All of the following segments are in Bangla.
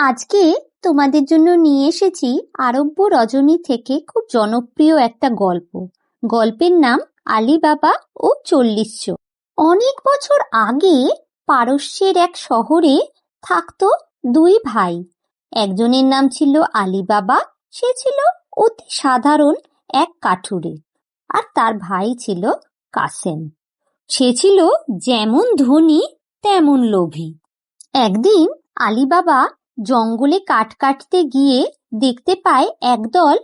আজকে তোমাদের জন্য নিয়ে এসেছি আরব্য রজনী থেকে খুব জনপ্রিয় একটা গল্প। গল্পের নাম আলীবাবা ও ৪০ চোর। অনেক বছর আগে পারস্যের এক শহরে থাকতো দুই ভাই। একজনের নাম ছিল আলীবাবা, সে ছিল অতি সাধারণ এক কাঠুরে। আর তার ভাই ছিল কাসেম, সে ছিল যেমন ধনী তেমন লোভী। একদিন আলীবাবা জঙ্গলে কাঠ কাটতে গিয়ে দেখতে পায় একদল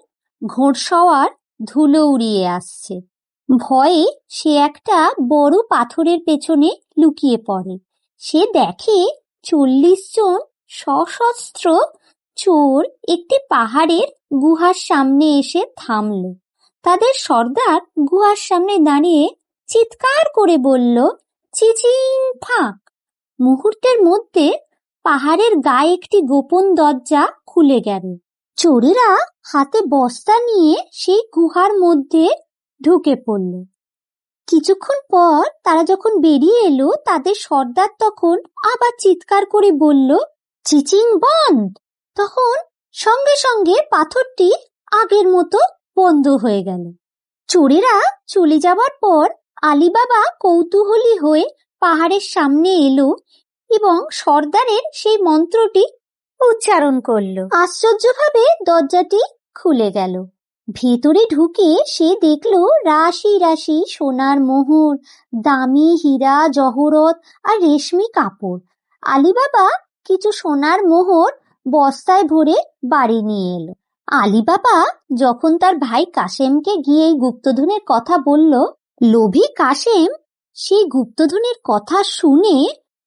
ঘোড়সওয়ার ধুলো উড়িয়ে আসছে। ভয়ে সে একটা বড় পাথরের পেছনে লুকিয়ে পড়ে। সে দেখে ৪০ জন সশস্ত্র চোর একটি পাহাড়ের গুহার সামনে এসে থামল। তাদের সর্দার গুহার সামনে দাঁড়িয়ে চিৎকার করে বলল, চিচিং ফাঁক। মুহূর্তের মধ্যে পাহাড়ের গায়ে একটি গোপন দরজা খুলে গেল। চোরেরা হাতে বস্তা নিয়ে সেই গুহার মধ্যে ঢুকে পড়ল। কিছুক্ষণ পর তারা যখন বেরিয়ে এলো, তাদের সর্দার তখন আবার চিৎকার করে বলল, চিচিং বন্ধ। তখন সঙ্গে সঙ্গে পাথরটি আগের মতো বন্ধ হয়ে গেল। চোরেরা চলে যাবার পর আলীবাবা কৌতূহলী হয়ে পাহাড়ের সামনে এলো এবং সর্দারের সেই মন্ত্রটি উচ্চারণ করল। আশ্চর্যভাবে দরজাটি খুলে গেল। ভেতরে ঢুকে সে দেখলো রাশি রাশি সোনার মোহর, দামি হীরা জহরত আর রেশমি কাপড়। আলীবাবা কিছু সোনার মোহর বস্তায় ভরে বাড়ি নিয়ে এলো। আলীবাবা যখন তার ভাই কাসেমকে গিয়ে এই গুপ্তধনের কথা বলল, লোভী কাসেম সেই গুপ্তধনের কথা শুনে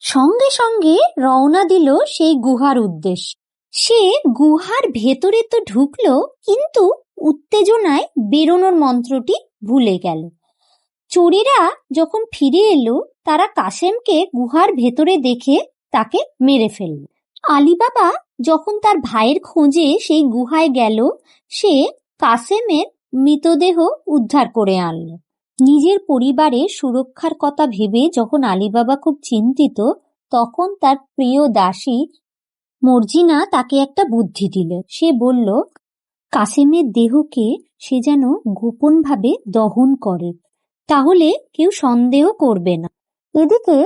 সঙ্গে সঙ্গে রওনা দিল সেই গুহার উদ্দেশ্যে। সে গুহার ভেতরে তো ঢুকলো, কিন্তু উত্তেজনায় বেরোনোর মন্ত্রটি ভুলে গেল। চোরেরা যখন ফিরে এলো, তারা কাসেমকে গুহার ভেতরে দেখে তাকে মেরে ফেলল। আলীবাবা যখন তার ভাইয়ের খোঁজে সেই গুহায় গেল, সে কাসেমের মৃতদেহ উদ্ধার করে আনল। নিজের পরিবারের সুরক্ষার কথা ভেবে যখন আলীবাবা খুব চিন্তিত, তখন তার প্রিয় দাসী মর্জিনা তাকে একটা বুদ্ধি দিল। সে বলল, কাসেমের দেহকে সে যেন গোপনভাবে দহন করে, তাহলে কেউ সন্দেহ করবে না। এদিকে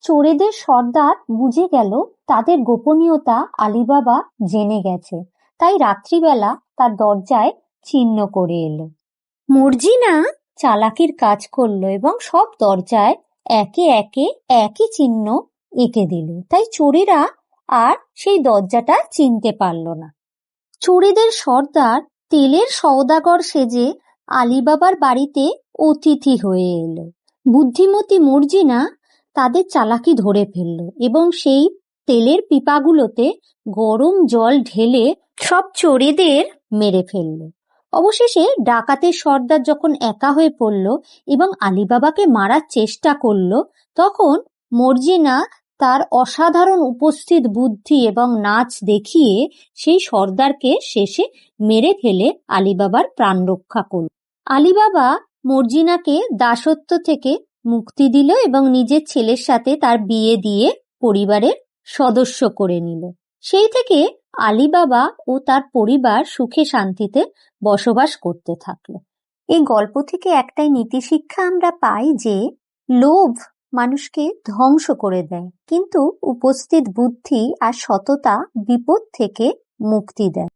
চোরেদের সর্দার বুঝে গেল তাদের গোপনীয়তা আলীবাবা জেনে গেছে, তাই রাত্রিবেলা তার দরজায় চিহ্ন করে এলো। মর্জিনা চালাকির কাজ করলো এবং সব দরজায় একে একে একই চিহ্ন এঁকে দিল, তাই চোরেরা আর সেই দরজাটা চিনতে পারল না। চোরেদের সর্দার তেলের সওদাগর সেজে আলীবাবার বাড়িতে অতিথি হয়ে এলো। বুদ্ধিমতী মর্জিনা তাদের চালাকি ধরে ফেলল এবং সেই তেলের পিপাগুলোতে গরম জল ঢেলে সব চোরেদের মেরে ফেলল। অবশেষে ডাকাতের সর্দার যখন একা হয়ে পড়ল এবং আলীবাবাকে মারার চেষ্টা করল, তখন মর্জিনা তার অসাধারণ উপস্থিত বুদ্ধি এবং নাচ দেখিয়ে সেই সর্দারকে শেষে মেরে ফেলে আলীবাবার প্রাণ রক্ষা করল। আলীবাবা মর্জিনাকে দাসত্ব থেকে মুক্তি দিল এবং নিজের ছেলের সাথে তার বিয়ে দিয়ে পরিবারের সদস্য করে নিল। সেই থেকে আলীবাবা ও তার পরিবার সুখে শান্তিতে বসবাস করতে থাকলো। এই গল্প থেকে একটাই নীতি শিক্ষা আমরা পাই যে লোভ মানুষকে ধ্বংস করে দেয়, কিন্তু উপস্থিত বুদ্ধি আর সততা বিপদ থেকে মুক্তি দেয়।